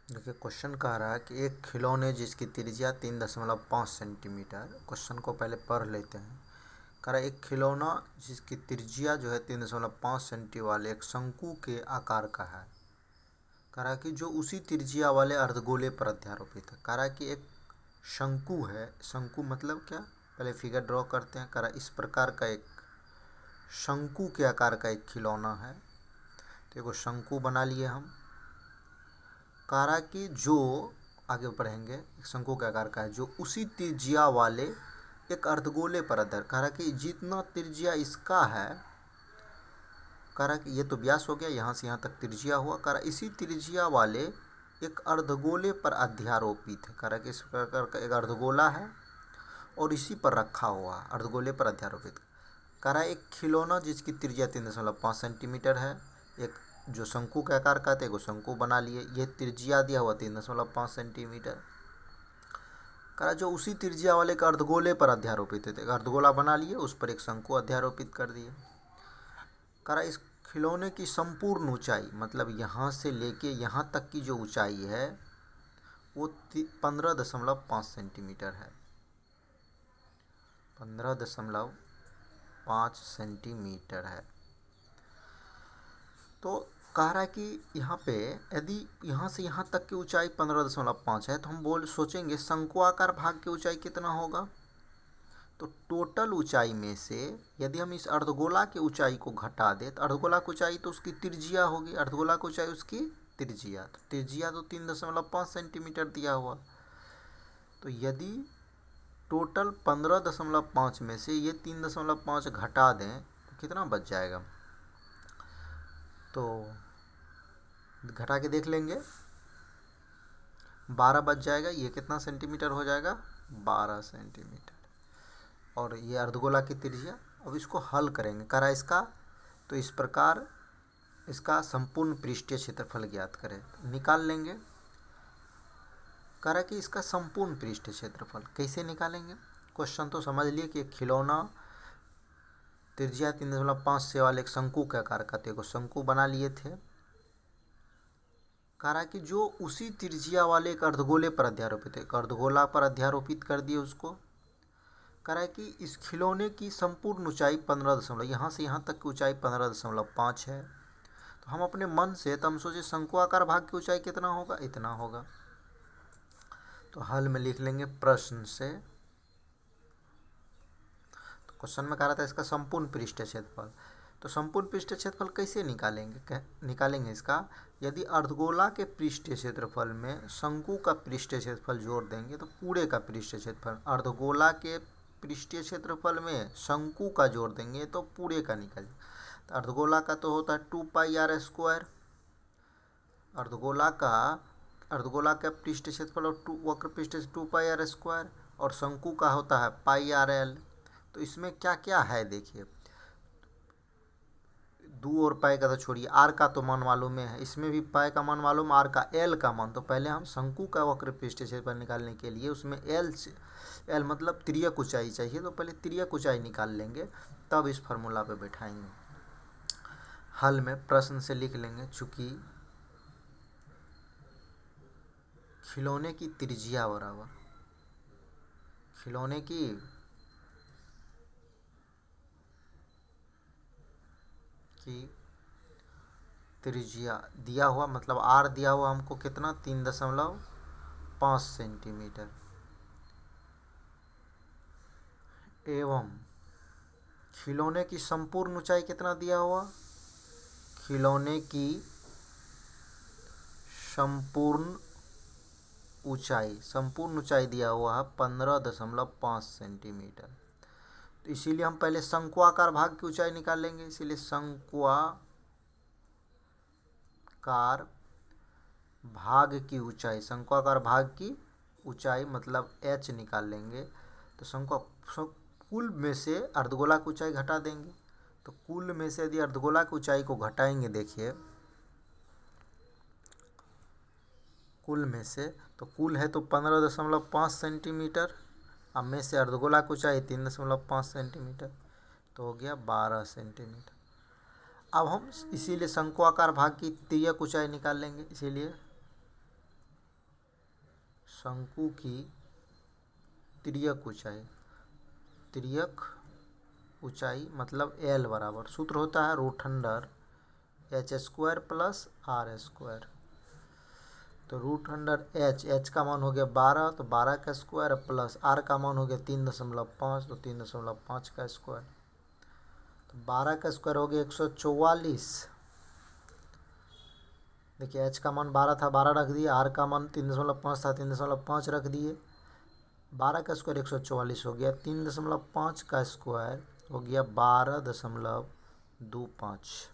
देखिए क्वेश्चन कह रहा है कि एक खिलौने जिसकी त्रिज्या 3.5 सेंटीमीटर। क्वेश्चन को पहले पढ़ लेते हैं। कह रहा है एक खिलौना जिसकी त्रिज्या जो है 3.5 सेंटी वाले एक शंकु के आकार का है। कह रहा है कि जो उसी त्रिज्या वाले अर्धगोले पर अध्यारोपित है। कह रहा है कि एक शंकु है। शंकु मतलब क्या, पहले फिगर ड्रॉ करते हैं। कह रहा है इस प्रकार का एक शंकु के आकार का एक खिलौना है। तो एक शंकु बना लिए हम। कह रहा कि जो आगे बढ़ेंगे, एक शंकु के आकार का है जो उसी त्रिज्या वाले एक अर्धगोले पर आधार। कह रहा कि जितना त्रिज्या इसका है, कह रहा कि ये तो व्यास हो गया, यहाँ से यहाँ तक त्रिज्या हुआ। कह रहा इसी त्रिज्या वाले एक अर्धगोले पर अध्यारोपित है। कह रहा कि इस प्रकार का एक अर्धगोला है और इसी पर रखा हुआ अर्धगोले पर अध्यारोपित। कह रहा एक खिलौना जिसकी त्रिज्या 3.5 सेंटीमीटर है। एक जो शंकु के आकार का थे वो शंकु बना लिए। ये त्रिज्या दिया हुआ 3.5 सेंटीमीटर। कहा जो उसी त्रिज्या वाले एक अर्धगोले पर अध्यारोपित थे। अर्धगोला बना लिए, उस पर एक शंकु अध्यारोपित कर दिए। कहा इस खिलौने की संपूर्ण ऊंचाई, मतलब यहाँ से लेके यहाँ तक की जो ऊंचाई है वो 15.5 सेंटीमीटर है। 15.5 सेंटीमीटर है। तो कह रहा है कि यहाँ पे यदि यहाँ से यहाँ तक की ऊंचाई 15.5 है तो हम सोचेंगे शंकुआकार भाग की ऊंचाई कितना होगा। तो टोटल ऊंचाई में से यदि हम इस अर्धगोला की ऊंचाई को घटा दें तो अर्धगोला की ऊंचाई तो उसकी त्रिज्या होगी। अर्धगोला की ऊंचाई उसकी त्रिज्या, तो त्रिज्या तो 3.5 सेंटीमीटर दिया हुआ। तो यदि टोटल 15.5 में से ये 3.5 घटा दें तो कितना बच जाएगा, तो घटा के देख लेंगे। 12 बच जाएगा। ये कितना सेंटीमीटर हो जाएगा, 12 सेंटीमीटर। और ये अर्धगोला की त्रिज्या। अब इसको हल करेंगे। करा इसका, तो इस प्रकार इसका संपूर्ण पृष्ठीय क्षेत्रफल ज्ञात करें, निकाल लेंगे। करा कि इसका संपूर्ण पृष्ठीय क्षेत्रफल कैसे निकालेंगे। क्वेश्चन तो समझ लिए कि खिलौना त्रिज्या 3.5 से वाले एक शंकु के आकार का थे, शंकु बना लिए थे। कह रहा कि जो उसी त्रिज्या वाले एक अर्धगोले पर अध्यारोपित है, एक अर्धगोला पर अध्यारोपित कर दिए उसको। कह रहा है कि इस खिलौने की संपूर्ण ऊंचाई 15 यहाँ से यहाँ तक की ऊंचाई 15.5 है। तो हम अपने मन से तो हम सोचे शंकुआकार भाग की ऊंचाई कितना होगा, इतना होगा। तो हल में लिख लेंगे प्रश्न से। तो क्वेश्चन में कह रहा था इसका संपूर्ण पृष्ठीय क्षेत्रफल। तो संपूर्ण पृष्ठीय क्षेत्रफल कैसे निकालेंगे इसका, यदि अर्धगोला के पृष्ठीय क्षेत्रफल में शंकु का पृष्ठीय क्षेत्रफल जोड़ देंगे तो पूरे का पृष्ठीय क्षेत्रफल, अर्धगोला के पृष्ठीय क्षेत्रफल में शंकु का जोड़ देंगे तो पूरे का निकल। तो अर्धगोला का तो होता है 2πr²। अर्धगोला का पृष्ठीय क्षेत्रफल और वक्र पृष्ठ से 2πr², और शंकु का होता है πrl। तो इसमें क्या क्या है देखिए, 2 और पाई का तो छोड़िए, आर का तो मान मालूम है, इसमें भी पाई का मान मालूम, आर का एल का मान। तो पहले हम शंकु का वक्र पृष्ठीय क्षेत्रफल निकालने के लिए उसमें एल मतलब तिर्यक ऊंचाई चाहिए। तो पहले तिर्यक ऊंचाई निकाल लेंगे, तब इस फार्मूला पे बैठाएंगे। हल में प्रश्न से लिख लेंगे, चूंकि खिलौने की त्रिज्या बराबर खिलौने की त्रिज्या दिया हुआ, मतलब आर दिया हुआ हमको कितना, 3.5 सेंटीमीटर, एवं खिलौने की संपूर्ण ऊंचाई कितना दिया हुआ, खिलौने की संपूर्ण ऊंचाई दिया हुआ है 15.5 सेंटीमीटर। तो इसीलिए हम पहले शंकुआकार भाग की ऊंचाई निकाल लेंगे। इसीलिए शंकुआकार भाग की ऊंचाई मतलब h निकाल लेंगे। तो कुल में से अर्धगोला की ऊंचाई घटा देंगे। तो कुल में से यदि अर्धगोला की ऊंचाई को घटाएंगे, देखिए कुल में से, तो कुल है तो 15.5 सेंटीमीटर, अब में से अर्धगोला की ऊंचाई 3.5 सेंटीमीटर, तो हो गया 12 सेंटीमीटर। अब हम इसीलिए शंकुआकार भाग की तिर्यक ऊंचाई निकाल लेंगे। इसीलिए शंकु की तिर्यक ऊंचाई मतलब एल बराबर, सूत्र होता है root under H square plus R square. तो रूट अंडर एच का मान हो गया 12, तो 12 का स्क्वायर प्लस आर का मान हो गया 3.5, तो 3.5 का स्क्वायर, तो 12 का स्क्वायर हो गया 144। देखिए एच का मान 12 था, 12 रख दिए, आर का मान 3.5 था, 3.5 रख दिए, 12 का स्क्वायर 144 हो गया, 3.5 का स्क्वायर हो गया 12.25,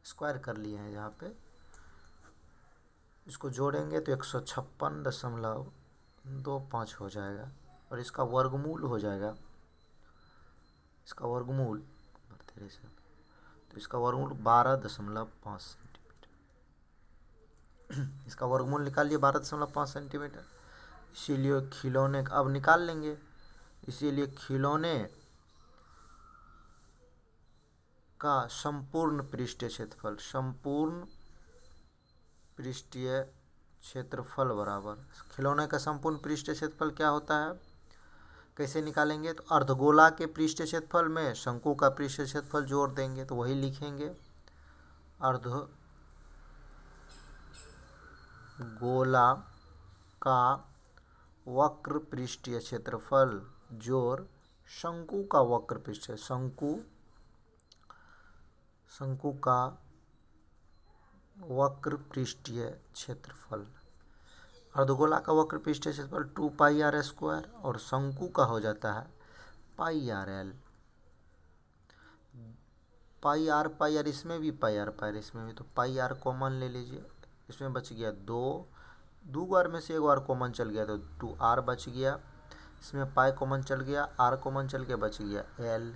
स्क्वायर कर लिए हैं यहाँ पे। इसको जोड़ेंगे तो 156.25 हो जाएगा, और इसका वर्गमूल हो जाएगा, इसका वर्गमूल तो इसका वर्गमूल 12.5 सेंटीमीटर, इसका वर्गमूल निकाल लिए 12.5 सेंटीमीटर। इसीलिए खिलौने अब निकाल लेंगे, इसीलिए खिलौने का संपूर्ण पृष्ठीय क्षेत्रफल बराबर, खिलौने का संपूर्ण पृष्ठीय क्षेत्रफल क्या होता है, कैसे निकालेंगे, तो अर्धगोला के पृष्ठीय क्षेत्रफल में शंकु का पृष्ठीय क्षेत्रफल जोड़ देंगे, तो वही लिखेंगे अर्धगोला का वक्र पृष्ठीय क्षेत्रफल जोड़ शंकु का वक्र पृष्ठीय, शंकु का वक्र पृष्ठीय क्षेत्रफल। अर्धगोला का वक्र पृष्ठीय क्षेत्रफल 2πr स्क्वायर और शंकु का हो जाता है πrl। पाई आर इसमें भी, पाई इसमें भी, तो πr कॉमन ले लीजिए, इसमें बच गया 2 बार में से एक बार कॉमन चल गया तो 2r बच गया, इसमें पाई कॉमन चल गया, r कॉमन चल के बच गया l।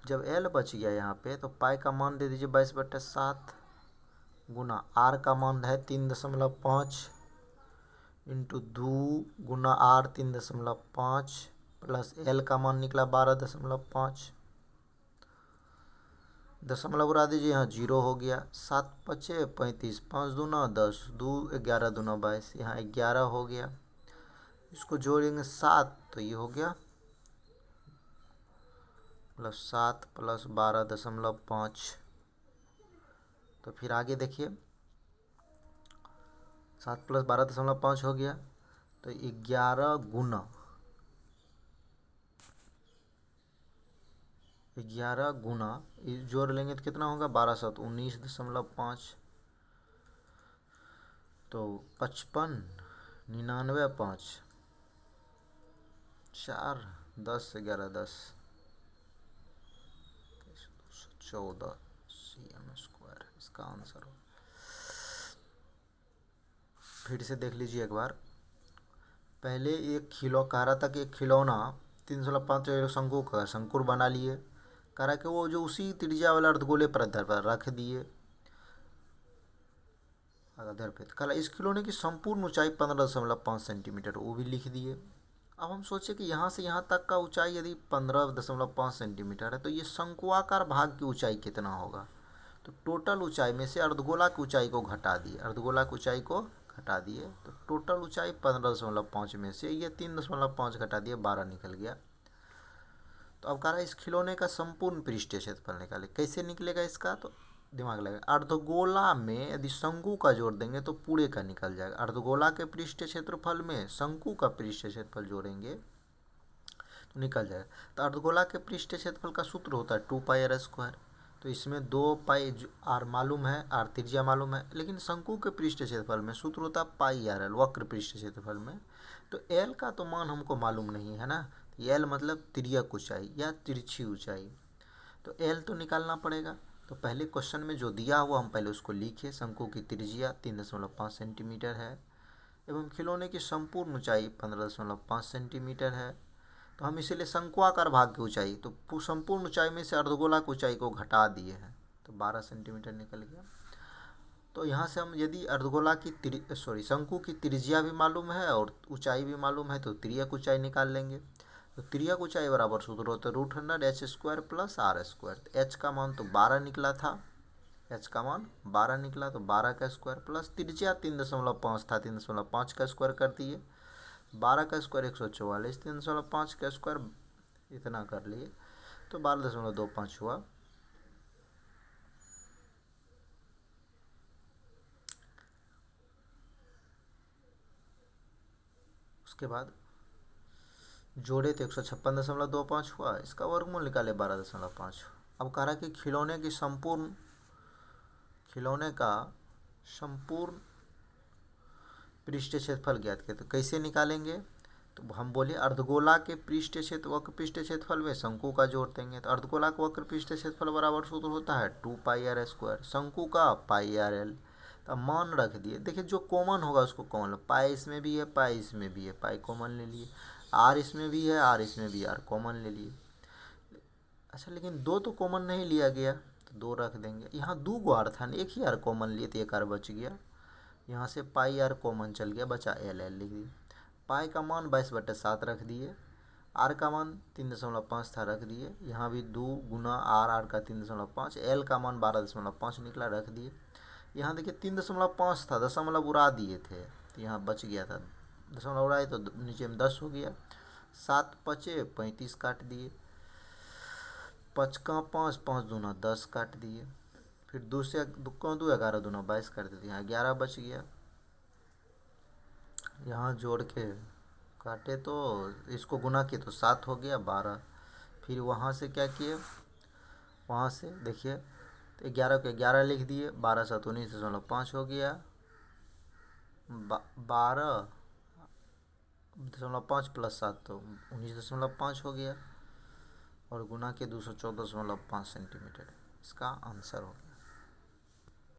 जब l बच गया यहाँ पे तो पाई का मान दे दीजिए 22/7 गुना r का मान है 3.5 इंटू 2 गुना r 3.5 प्लस l का मान निकला 12.5, दशमलव उड़ा दीजिए, यहाँ 0 हो गया, 7 पचे 35, 5 दूना 10, 2 11 दूना 22, यहाँ 11 हो गया, इसको जोड़ेंगे 7 तो ये हो गया प्लस 7 प्लस 12.5। तो फिर आगे देखिए 7 प्लस 12.5 हो गया, तो 11 गुना जोड़ लेंगे तो कितना होगा 12 7 19.5, तो 55 99 5 4 10 11 10 14 cm स्क्वायर इसका आंसर हो। फिर से देख लीजिए एक बार, पहले एक कह रहा था कि एक खिलौना 3.5 शंकु का शंकुर बना लिए, कह रहा कि वो जो उसी त्रिज्या वाला अर्धगोले पर रख दिए आधार पे, कह रहा इस खिलौने की संपूर्ण ऊंचाई 15.5 सेंटीमीटर, वो भी लिख दिए। अब हम सोचे कि यहाँ से यहाँ तक का ऊंचाई यदि 15.5 सेंटीमीटर है तो ये शंकुआकार भाग की ऊंचाई कितना होगा, तो टोटल ऊंचाई में से अर्धगोला की ऊंचाई को घटा दिए, तो टोटल ऊंचाई 15.5 में से ये 3.5 घटा दिए 12 निकल गया। तो अब कह रहा है इस खिलौने का संपूर्ण पृष्ठीय क्षेत्रफल निकाले, कैसे निकलेगा इसका, तो दिमाग लगा, अर्धगोला में यदि शंकु का जोड़ देंगे तो पूरे का निकल जाएगा, अर्धगोला के पृष्ठीय क्षेत्रफल में शंकु का पृष्ठीय क्षेत्रफल जोड़ेंगे तो निकल जाएगा। तो अर्धगोला के पृष्ठीय क्षेत्रफल का सूत्र होता है 2πr स्क्वायर, तो इसमें 2π r मालूम है, r त्रिज्या मालूम है, लेकिन शंकु के पृष्ठीय क्षेत्रफल में सूत्र होता है πrl वक्र पृष्ठीय क्षेत्रफल में, तो l का तो मान हमको मालूम नहीं है ना, l मतलब तिर्यक ऊंचाई या तिरछी ऊंचाई, तो l तो निकालना पड़ेगा। तो पहले क्वेश्चन में जो दिया हुआ हम पहले उसको लिखे, शंकु की त्रिज्या 3.5 सेंटीमीटर है एवं खिलौने की संपूर्ण ऊंचाई 15.5 सेंटीमीटर है, तो हम इसीलिए शंकुआकार भाग की ऊंचाई, तो संपूर्ण ऊंचाई में से अर्धगोला की ऊंचाई को घटा दिए हैं, तो 12 सेंटीमीटर निकल गया। तो यहाँ से हम यदि अर्धगोला की शंकु की त्रिज्या भी मालूम है और ऊंचाई भी मालूम है तो तिर्यक ऊंचाई निकाल लेंगे, तो तिर्यक ऊंचाई बराबर सूत्र होता है root under H square plus R square, H का मान तो 12 निकला था, h का मान 12 निकला, तो 12 का स्क्वायर प्लस त्रिज्या 3.5 था, 3.5 का स्क्वायर कर दिए, 12 का स्क्वायर 144, 3.5 का स्क्वायर इतना कर लिए, तो 12.25 हुआ। उसके बाद जोड़े तो 156.25 हुआ, इसका वर्गमूल निकाले 12.5। अब कह रहा कि खिलौने का संपूर्ण पृष्ठीय क्षेत्रफल ज्ञात करें। तो कैसे निकालेंगे, तो हम बोले अर्धगोला के वक्र पृष्ठीय क्षेत्रफल में शंकु का जोड़ देंगे। तो अर्धगोला का वक्र पृष्ठीय क्षेत्रफल बराबर सूत्र होता है 2πr², शंकु का πrl। तो मान रख दिए, देखिए जो कॉमन होगा उसको कॉमन लो, पाई इसमें भी है, पाई इसमें भी है, पाई कॉमन ले लिए, आर इसमें भी है, आर इसमें भी, आर कॉमन ले लिए। अच्छा, लेकिन दो तो कॉमन नहीं लिया गया, तो दो रख देंगे। यहाँ दो गो आर था, एक ही आर कॉमन लिए तो एक आर बच गया। यहाँ से पाई आर कॉमन चल गया, बचा एल एल लिख दिए। पाई का मान 22/7 रख दिए, आर का मान 3.5 था रख दिए, यहाँ भी 2 गुना आर का 3.5, एल का मान 12.5 निकला रख दिए। यहाँ देखिए 3.5 था, दशमलव उड़ा दिए थे, तो यहाँ बच गया था, दशमलव उड़ाए तो नीचे में 10 हो गया। 7 पचे 35 काट दिए, 5 का 5, 5 दूना 10 काट दिए, फिर 2 से 2 11 दूना 22 कर देते, यहाँ 11 बच गया। यहाँ जोड़ के काटे तो इसको गुना किए तो 7 हो गया, 12। फिर वहाँ से क्या किए, वहाँ से देखिए तो 11 को 11 लिख दिए, 12 7 19.5 हो गया, 12.5 प्लस 7 तो 19.5 हो गया, और गुना के 214.5 सेंटीमीटर इसका आंसर हो।